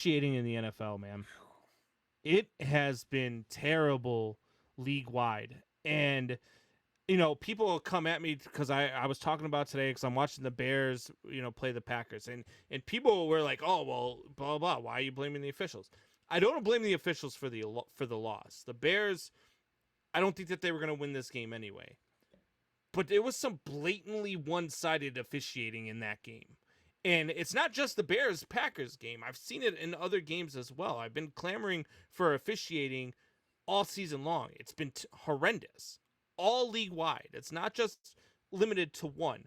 officiating in the NFL, man. It has been terrible league wide. And people will come at me because I was talking about today because I'm watching the Bears, play the Packers, and people were like, oh well, blah blah. Why are you blaming the officials? I don't blame the officials for the loss. The Bears, I don't think that they were going to win this game anyway. But there was some blatantly one-sided officiating in that game. And it's not just the Bears Packers game. I've seen it in other games as well. I've been clamoring for officiating all season long. It's been horrendous, all league wide. It's not just limited to one.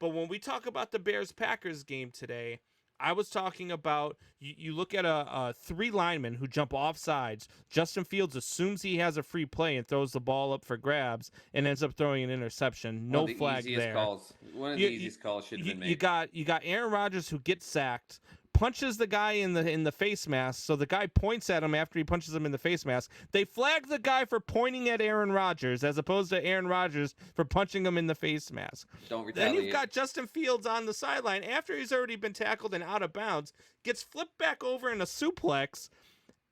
But when we talk about the Bears Packers game today, I was talking about you look at a three linemen who jump off sides. Justin Fields assumes he has a free play and throws the ball up for grabs and ends up throwing an interception. One of No the flag easiest there. calls. One of the You, you, easiest calls should have you, been you made. got you got Aaron Rodgers who gets sacked, punches the guy in the face mask. So the guy points at him after he punches him in the face mask. They flag the guy for pointing at Aaron Rodgers as opposed to Aaron Rodgers for punching him in the face mask. Don't Then you've retaliate. got Justin Fields on the sideline after he's already been tackled and out of bounds, gets flipped back over in a suplex,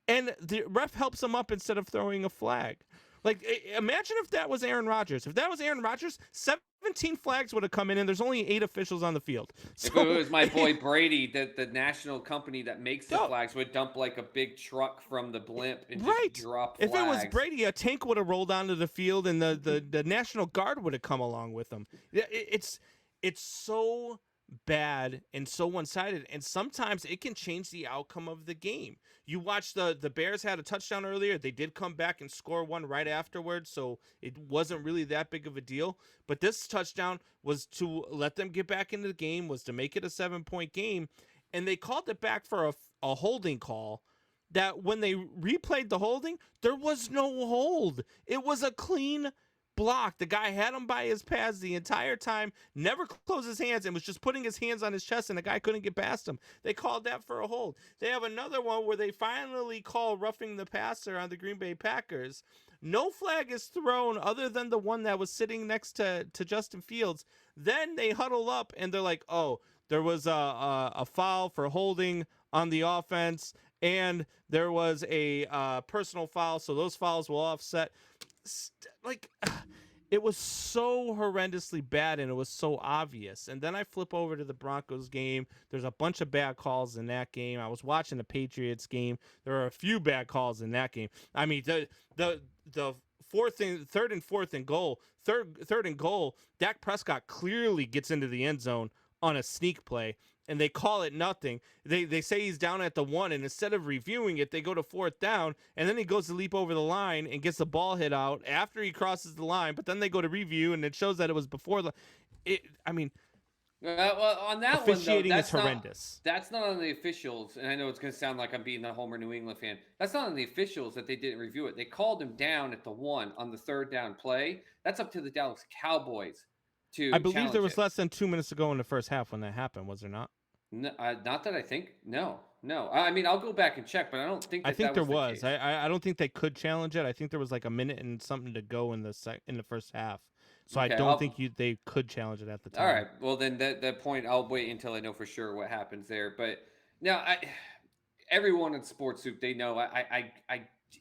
and the ref helps him up instead of throwing a flag. Like, imagine if that was Aaron Rodgers. If that was Aaron Rodgers, 17 flags would have come in, and there's only 8 officials on the field. If it So, was my boy Brady, the national company that makes the no, flags would dump like a big truck from the blimp and just right. drop If it was flags. Brady, a tank would have rolled onto the field, and the National Guard would have come along with them. It's so bad and so one-sided, and sometimes it can change the outcome of the game. You watch the Bears had a touchdown earlier. They did come back and score one right afterwards, so it wasn't really that big of a deal. But this touchdown was to let them get back into the game, was to make it a 7-point game, and they called it back for a holding call that when they replayed the holding, there was no hold. It was a clean block. The guy had him by his pads the entire time, never closed his hands, and was just putting his hands on his chest, and the guy couldn't get past him. They called that for a hold. They have another one where they finally call roughing the passer on the Green Bay Packers. No flag is thrown other than the one that was sitting next to Justin Fields. Then they huddle up and they're like, oh, there was a foul for holding on the offense, and there was a personal foul, so those fouls will offset. Like, it was so horrendously bad, and it was so obvious. And then I flip over to the Broncos game. There's a bunch of bad calls in that game. I was watching the Patriots game. There are a few bad calls in that game. I mean, the third and goal, Dak Prescott clearly gets into the end zone on a sneak play, and they call it nothing. They say he's down at the 1, and instead of reviewing it, they go to fourth down, and then he goes to leap over the line and gets the ball hit out after he crosses the line, but then they go to review, and it shows that it was before the I mean, Well, on that one though, officiating is horrendous. that's not on the officials. And I know it's going to sound like I'm being a Homer New England fan. That's not on the officials that they didn't review it. They called him down at the 1 on the third down play. That's up to the Dallas Cowboys I to believe there challenge was it. less than 2 minutes to go in the first half when that happened, was there not? No, not that I think. No, no. I mean, I'll go back and check, but I don't think I that think that there was the was. case. I don't think they could challenge it. I think there was like a minute and something to go in the first half. So I Okay, don't think they could challenge it at the all time. right. Well, then that point, I'll wait until I know for sure what happens there. But now, everyone in sports soup, they know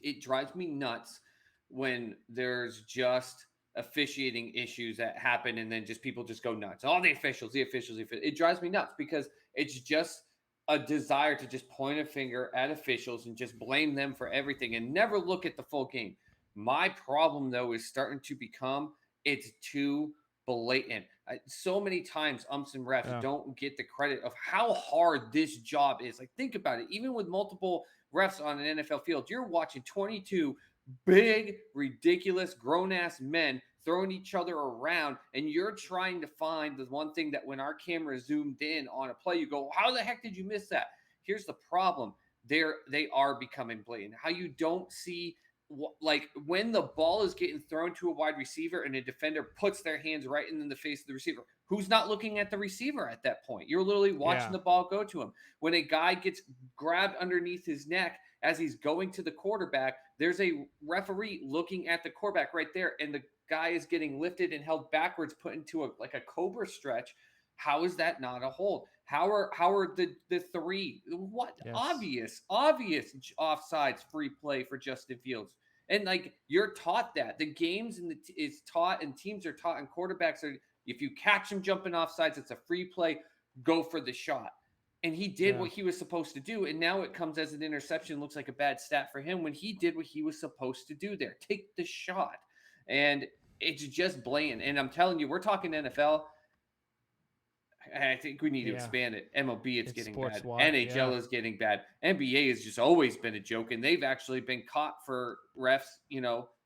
it drives me nuts when there's just officiating issues that happen and then just people just go nuts. All the officials, the officials, the officials. It drives me nuts because it's just a desire to just point a finger at officials and just blame them for everything and never look at the full game. My problem though is starting to become it's too blatant. So many times umps and refs Yeah. don't get the credit of how hard this job is. Like think about it. Even with multiple refs on an NFL field, you're watching 22 big, ridiculous, grown ass men throwing each other around, and you're trying to find the one thing that when our camera zoomed in on a play, you go, "How the heck did you miss that?" Here's the problem: they are becoming blatant. How you don't see like when the ball is getting thrown to a wide receiver and a defender puts their hands right in the face of the receiver, who's not looking at the receiver at that point? You're literally watching Yeah. the ball go to him. When a guy gets grabbed underneath his neck as he's going to the quarterback, there's a referee looking at the quarterback right there, and the guy is getting lifted and held backwards, put into a like a cobra stretch. How is that not a hold? How are the three? What Yes. obvious offsides free play for Justin Fields. And like you're taught that the games and is taught and teams are taught and quarterbacks are if you catch him jumping offsides, it's a free play. Go for the shot. And he did Yeah. what he was supposed to do. And now it comes as an interception. Looks like a bad stat for him when he did what he was supposed to do there. Take the shot. And it's just blatant. And I'm telling you, we're talking NFL. I think we need to Yeah. expand it. MLB, it's It's getting sports bad. watch. Yeah. NHL is getting bad. NBA has just always been a joke, and they've actually been caught for refs,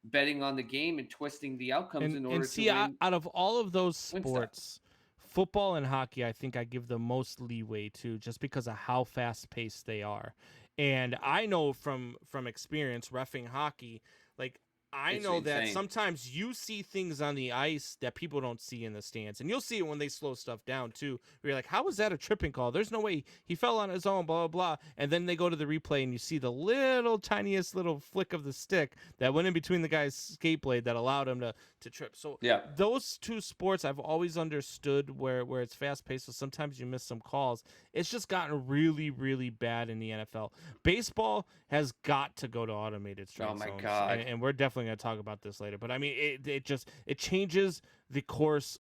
betting on the game and twisting the outcomes in And order to see, win out of all of those win stuff. sports, football and hockey, I think I give the most leeway to, just because of how fast paced they are. And I know from experience refing hockey, like I It's know that insane. sometimes you see things on the ice that people don't see in the stands, and you'll see it when they slow stuff down too. Where you're like, how is that a tripping call? There's no way he fell on his own, blah blah blah. And then they go to the replay, and you see the little tiniest little flick of the stick that went in between the guy's skate blade that allowed him to trip. So Yeah. those two sports I've always understood where it's fast paced, so sometimes you miss some calls. It's just gotten really, really bad in the NFL. Baseball has got to go to automated strike Oh my zones, God. and we're definitely going to talk about this later. But I mean, it changes the course